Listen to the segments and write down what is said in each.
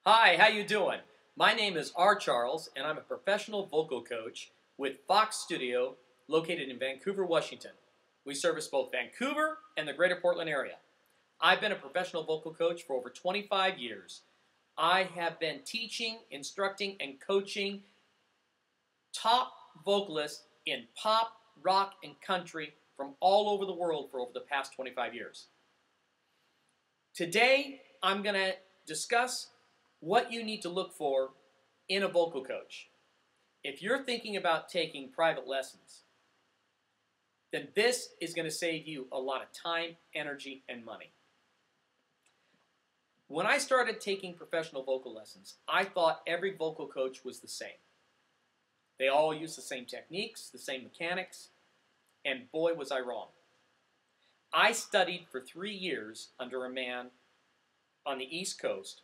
Hi, how you doing? My name is R. Charles, and I'm a professional vocal coach with Fox Studio, located in Vancouver, Washington. We service both Vancouver and the greater Portland area. I've been a professional vocal coach for over 25 years. I have been teaching, instructing, and coaching top vocalists in pop, rock, and country from all over the world for over the past 25 years. Today, I'm going to discuss what you need to look for in a vocal coach. If you're thinking about taking private lessons, then this is going to save you a lot of time, energy, and money. When I started taking professional vocal lessons, I thought every vocal coach was the same. They all use the same techniques, the same mechanics, and boy was I wrong. I studied for 3 years under a man on the East Coast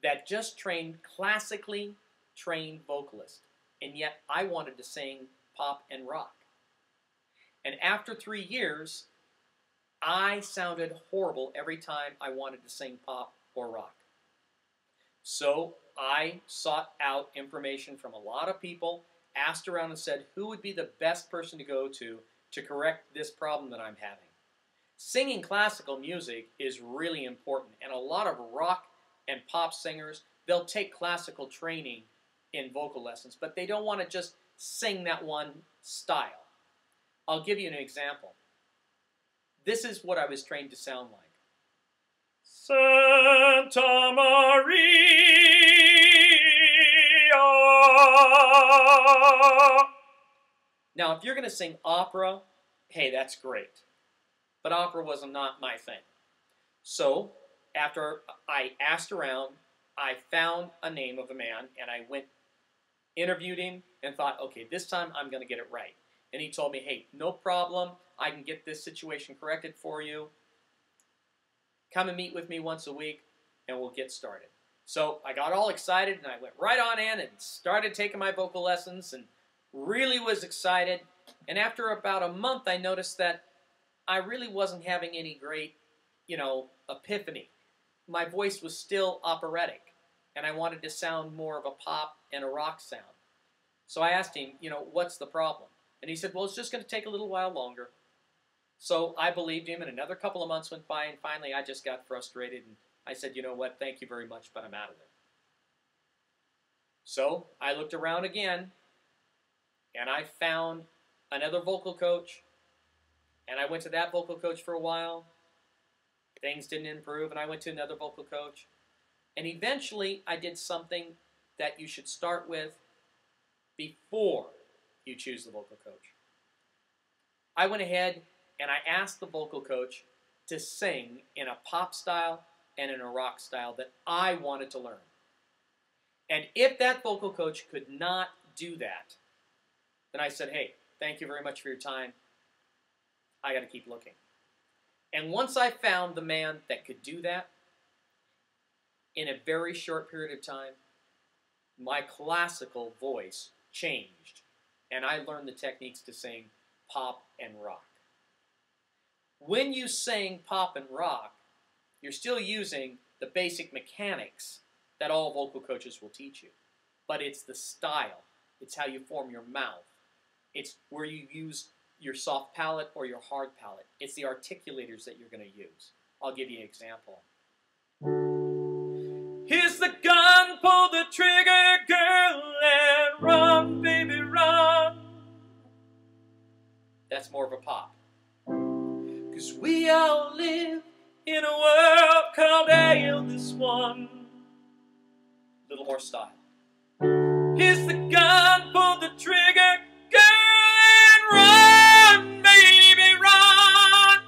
that just trained classically trained vocalists, and yet I wanted to sing pop and rock. And after 3 years, I sounded horrible every time I wanted to sing pop or rock. So I sought out information from a lot of people, asked around and said, who would be the best person to go to correct this problem that I'm having? Singing classical music is really important, and a lot of rock and pop singers, they'll take classical training in vocal lessons, but they don't want to just sing that one style. I'll give you an example. This is what I was trained to sound like. Santa Maria. Now, if you're going to sing opera, hey, that's great. But opera was not my thing. So, after I asked around, I found a name of a man, and I went, interviewed him, and thought, okay, this time I'm going to get it right. And he told me, hey, no problem, I can get this situation corrected for you. Come and meet with me once a week, and we'll get started. So I got all excited, and I went right on in and started taking my vocal lessons, and really was excited. And after about a month, I noticed that I really wasn't having any great, epiphany. My voice was still operatic, and I wanted to sound more of a pop and a rock sound. So I asked him, what's the problem? And he said, well, it's just going to take a little while longer. So I believed him, and another couple of months went by, and finally I just got frustrated, and I said, you know what, thank you very much, but I'm out of it. So I looked around again, and I found another vocal coach, and I went to that vocal coach for a while. Things didn't improve, and I went to another vocal coach. And eventually, I did something that you should start with before you choose the vocal coach. I went ahead and I asked the vocal coach to sing in a pop style and in a rock style that I wanted to learn. And if that vocal coach could not do that, then I said, hey, thank you very much for your time. I got to keep looking. And once I found the man that could do that, in a very short period of time, my classical voice changed, and I learned the techniques to sing pop and rock. When you sing pop and rock, you're still using the basic mechanics that all vocal coaches will teach you, but it's the style. It's how you form your mouth. It's where you use your soft palate or your hard palate. It's the articulators that you're going to use. I'll give you an example. Here's the gun, pull the trigger, girl, and run, baby, run. That's more of a pop. 'Cause we all live in a world called Ale, this one. A little more style. Here's the gun, pull the trigger, girl, and run, baby, run.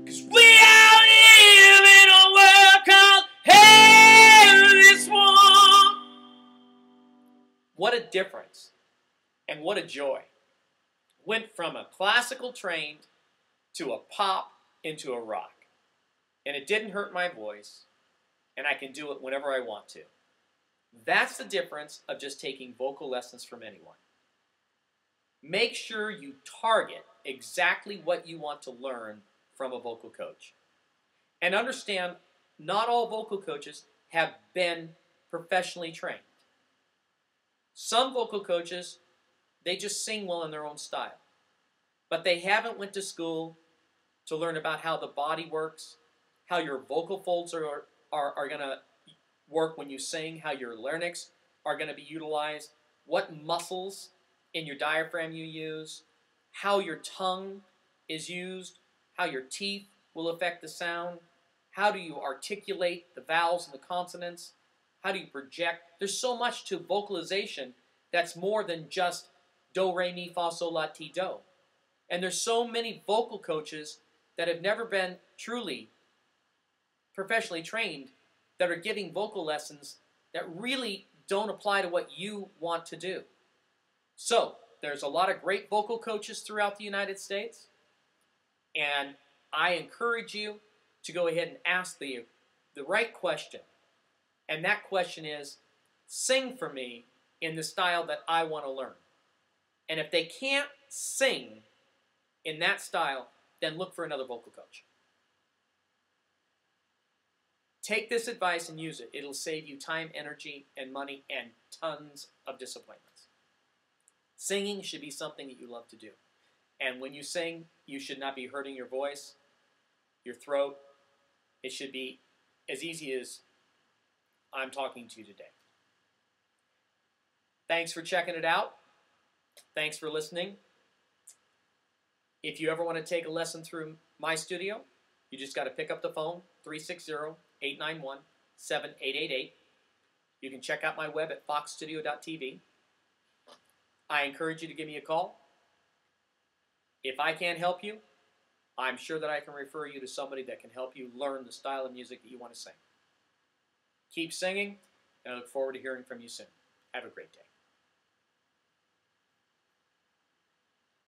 'Cause we all live in a world called hell, this one. What a difference, and what a joy. Went from a classical trained to a pop into a rock. And it didn't hurt my voice, and I can do it whenever I want to. That's the difference of just taking vocal lessons from anyone. Make sure you target exactly what you want to learn from a vocal coach. And understand not all vocal coaches have been professionally trained. Some vocal coaches, they just sing well in their own style. But they haven't went to school to learn about how the body works, how your vocal folds are going to work when you sing, how your larynx are going to be utilized, what muscles in your diaphragm you use, how your tongue is used, how your teeth will affect the sound, how do you articulate the vowels and the consonants, how do you project. There's so much to vocalization that's more than just do, re, mi, fa, sol, la, ti, do. And there's so many vocal coaches that have never been truly professionally trained that are giving vocal lessons that really don't apply to what you want to do. So, there's a lot of great vocal coaches throughout the United States, and I encourage you to go ahead and ask the right question. And that question is, sing for me in the style that I want to learn. And if they can't sing in that style, then look for another vocal coach. Take this advice and use it. It'll save you time, energy, and money, and tons of disappointments. Singing should be something that you love to do. And when you sing, you should not be hurting your voice, your throat. It should be as easy as I'm talking to you today. Thanks for checking it out. Thanks for listening. If you ever want to take a lesson through my studio, you just got to pick up the phone, 360-891-7888. You can check out my web at foxstudio.tv. I encourage you to give me a call. If I can't help you, I'm sure that I can refer you to somebody that can help you learn the style of music that you want to sing. Keep singing, and I look forward to hearing from you soon. Have a great day.